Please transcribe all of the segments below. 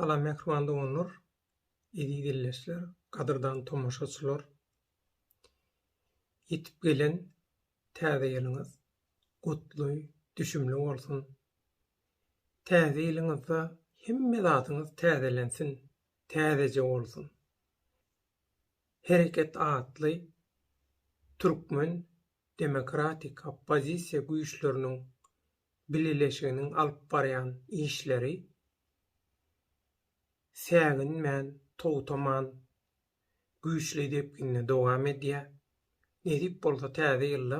Salam mehrumandy bolunur. Edi dilleşler, kadırdan tomoşaçylar. Yetip gelen täze ýylyňyz gutly, düşümli bolsun. Täze ýylyňyzda hemme zatyňyz täzelensin, täzeje bolsun. Hereket atly türkmen demokratik oppozisiýa güýçleriniň birleşiginiň alyp barýan işleri säginmän, togutaman, güýçli depkinne dowam edýär. Nedip bolsa täze ýylda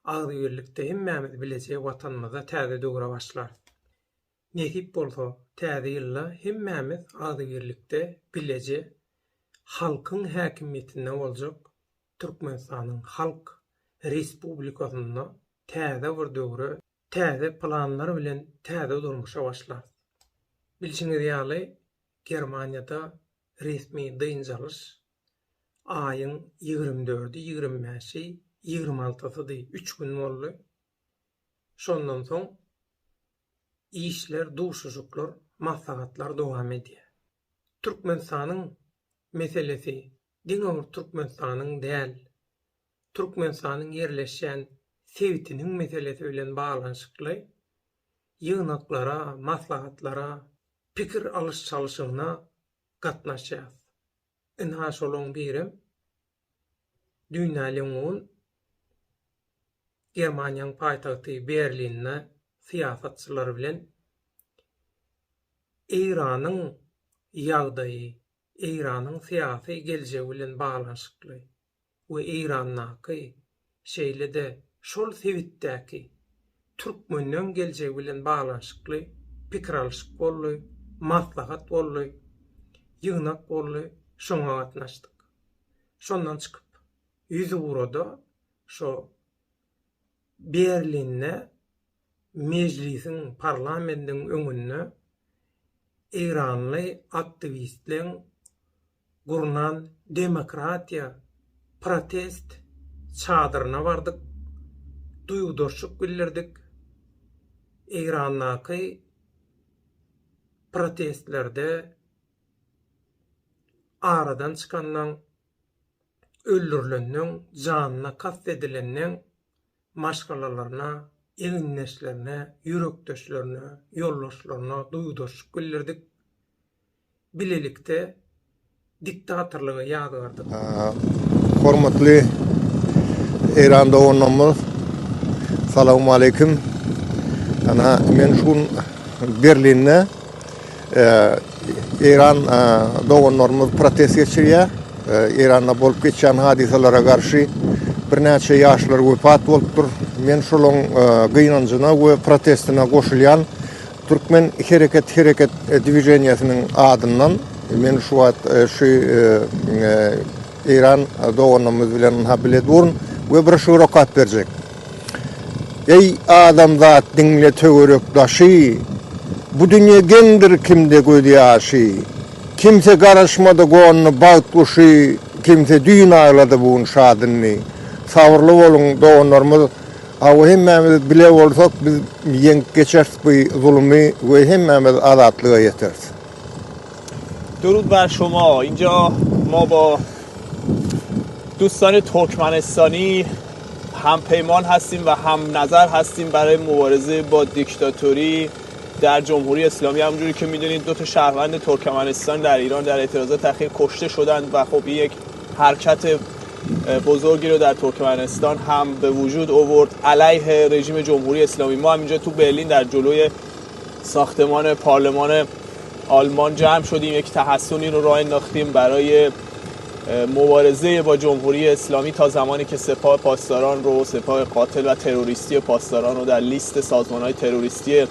agzybirlikde hemmämiz bilejek watanymyza täze döwre başlar. Nedip bolsa täze ýylda hemmämiz agzybirlikde bilejek halkyň häkimiýetinde boljak Türkmenistanyň halk respublikasyna täze bir döwre, täze planlar bilen täze durmuşa başlar. Bilşiňiz ýaly Germaniýada resmi dynjalys aýyň 24-i, 25-i, 26-sy 3 gün boldy. Şondan soň işler, duşuşuklar, maslahatlar dowam edýär. Türkmenistanyň meselesi diňe Türkmenistanyň däl, Türkmenistanyň ýerleşýän sebitiniň meselesi bilen baglanşykly ýygnaklara, maslahatlara, pikir alış-çalyşyna gatnaşýar. Inha şolaň birim dünýäliň Germaniýanyň paýtagty Berlinne syýasatçylar bilen Iranyň ýagdaýy, Iranyň syýasy geljegi bilen baglanşykly we Iranyňky şeýlede şol sebitdäki türkmeniň geljegi bilen baglanşykly pikir alşyk boldy, maslahat boldy, ýygnak boldy, şoňa gatnaşdyk. Şondan çykyp ýüzüburada şo Berlinne mejlisiň, parlamentiň öňünde Iranly aktivistleň gurnan demokratiýa protest çadyryna bardyk. Duýgudurşyk bildirdik. Iranyňky protestlerde aradan çykandan öldürilenden, janyna kast edilenden maşgalalaryna, eginleşlerine, yürekdeşlerine, yoldaşlaryna duýgudurşyk bildirdik. Bilelikde diktatorlyga ýadygardyk. Hormatly Iran doganlarymyz, salamu aleykum. Ana men şun Berlinne İran doganlarymyz protest geçirýär. İranda bolup geçen hadiselere karşı bir näçe ýaşlar wepat bolupdyr. Men şolaň gynanjyna we protestine goşulýan Türkmen hereket diwizioniýasynyň adyndan men şu wagt İran doganlarymyz bilen habilet burun we bir şurokat berjek. Ey adamzat diňle töwerekdaşy, bu dünýä gendir kimde gödýäşi. Kimse garaşmady gonyny bagtuşy, kimse düýnaýlady bu şadyny. Sabrly bolun doganlarymyz, aw hemmämiz bile bolsak biz ýeňip geçersik bu zulmy we hemmämiz azatlyga ýeteriz. درود بر شما. اینجا ما با دوستان ترکمنستانی هم پیمان هستیم و هم نظر هستیم برای مبارزه با دیکتاتوری در جمهوری اسلامی. همونجوری که میدونید دو تا شهروند ترکمنستان در ایران در اعتراضات اخیر کشته شدند و خب این یک حرکت بزرگی رو در ترکمنستان هم به وجود آورد علیه رژیم جمهوری اسلامی. ما هم اینجا تو برلین در جلوی ساختمان پارلمان آلمان جمع شدیم، یک تحسنی رو راه انداختیم برای مبارزه با جمهوری اسلامی تا زمانی که سپاه پاسداران رو، سپاه قاتل و تروریستی پاسداران رو در لیست سازمان‌های تروریستی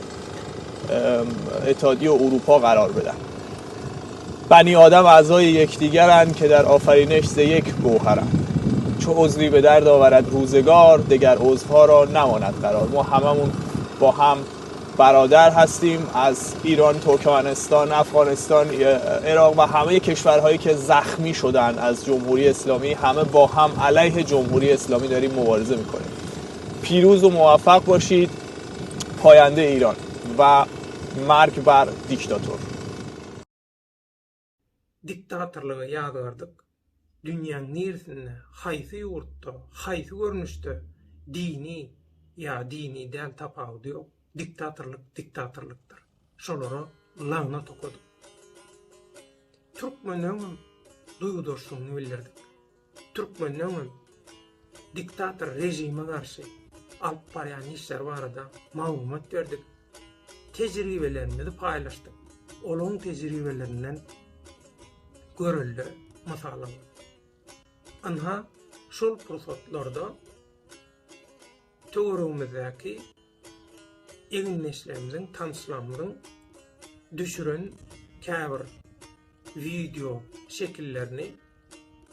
اتحادیه اروپا قرار بدن. بنی آدم اعضای یکدیگرند که در آفرینش ز یک گوهرند. چو عضوی به درد آورد روزگار، دگر عضوها را نماند قرار. ما هممون با هم برادر هستیم، از ایران، ترکمنستان، افغانستان، عراق و همه کشورهایی که زخمی شدن از جمهوری اسلامی، همه با هم علیه جمهوری اسلامی داریم مبارزه میکنیم. پیروز و موفق باشید. پاینده ایران و مرگ بر دیکتاتور. diktatorluğa ýadardyk. Dünýäň neresinde, haýsy ýurtda, haýsy görnüşde dini dini däl tapawudy ýok. Diktatorlukdyr. Şolara laňat okudyk. Türkmeniň duýgudurşugyny bildirdik. Türkmeniň diktator rejime garşy alyp barýan işler barada maglumat berdik. Tejribelerimizi paýlaşdyk. Olaň tejribelerinden görüldi masalan. Anha şol pursatlarda töwerümizdäki eginleşlerimizin, tanışlarımızın düşüren käbir video şekillerini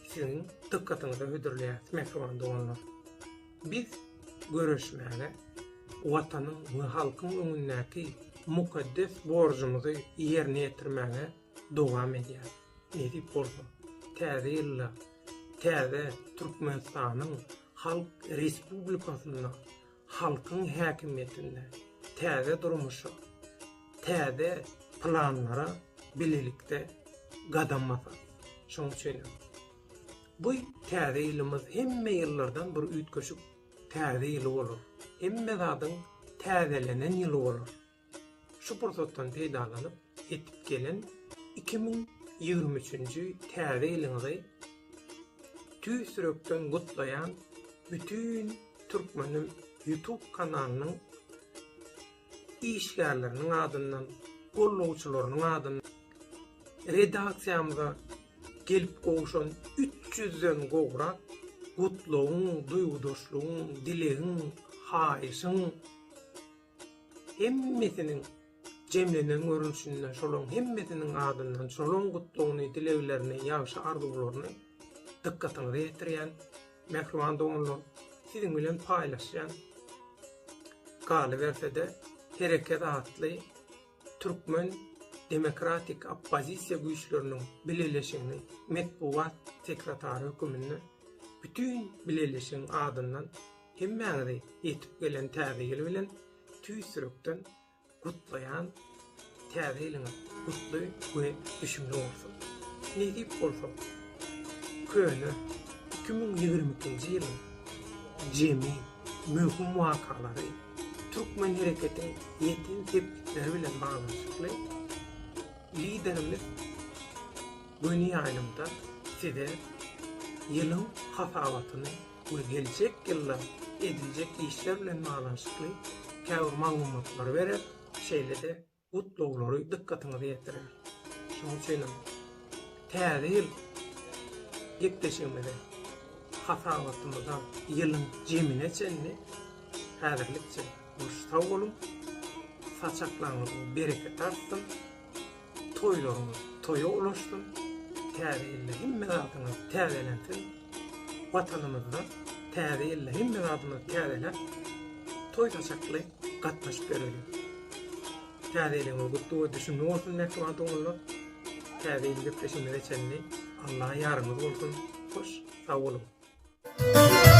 sizin dikkatyňize hödürleýär dolanlar. Biz görüşmäge watanyň we halkyň öňündäki mukaddes borjumuzy ýerine ýetirmäge dowam edýär. Nedip bolsa, täze ýylla, täze Türkmenistanyň Halk Respublikasyna, halkyň häkimiýetinde, täze durmuşa, täze planlara bilelikde gadamasa. Şoň üçin bu täze ýylymyz hemme ýyllardan bir üýtgeşik täze ýyly bolar. Hemme zadyň täzelenen ýyly bolar. Şu pursatdan peýdalanyp etip gelen 2023-nji täze ýylyňyzy tüýsürekden gutlayan bütün Türkmenin YouTube kanalynyň işgärleriniň adyndan, gollawçylarynyň adyndan redaksiýamyza gelip gowşan 300-den gowrak gutlawyň, duýgudurşlugyň, dilegiň, haýyşyň hemmesiniň jemlenen görünüşinden, şolaň hemmesiniň adyndan, şolaň gutlawyny, dileglerini, ýagşy arzularyny dikkatyňize ýetirýän mehriban doganlar siziň bilen paýlaşýan galy bersede hereket atly Türkmen Demokratik Oppozisiýa güýçleriniň bileleşigini Medpuwat sekretary hökümini bütün bileleşiň adyndan hemmäňizi ýetip gelen täze ýyl bilen tüýsürekden gutlaýan täze ýylyňyz gutly we düşümli bolsun. Nedip bolsa köne 2022-nji ýylyň jemi möhüm wakalary Türkmen hereketiň ýetin tepkileri bilen baglanşykly liderimiz Güni aýlymda size ýylyň hasabatyny we geljek ýyllar ediljek işler bilen baglanşykly käbir maglumatlar berip, şeýlede gutlawlary dikkatyňize ýetirer. Şoň üçin täze ýyl gepleşigimizde hasabatymyzda ýylyň jemine çenni häzirlikçe sag bolun, saçaklaryňyz bereket artsyn, toýlaryňyz toýa ulaşsyn, täze ýylda hemme zadyňyz täzelensin, watanymyzda täze ýylda hemme zadyňyz täzelep, toý saçakly gatnaşyp berelim. Täze ýylyň gutly we düşünli bolsun näkman doganlar. Täze ýyl gepleşigimize çenni Allah ýarymyz bolsun. Hoş, sag bolun.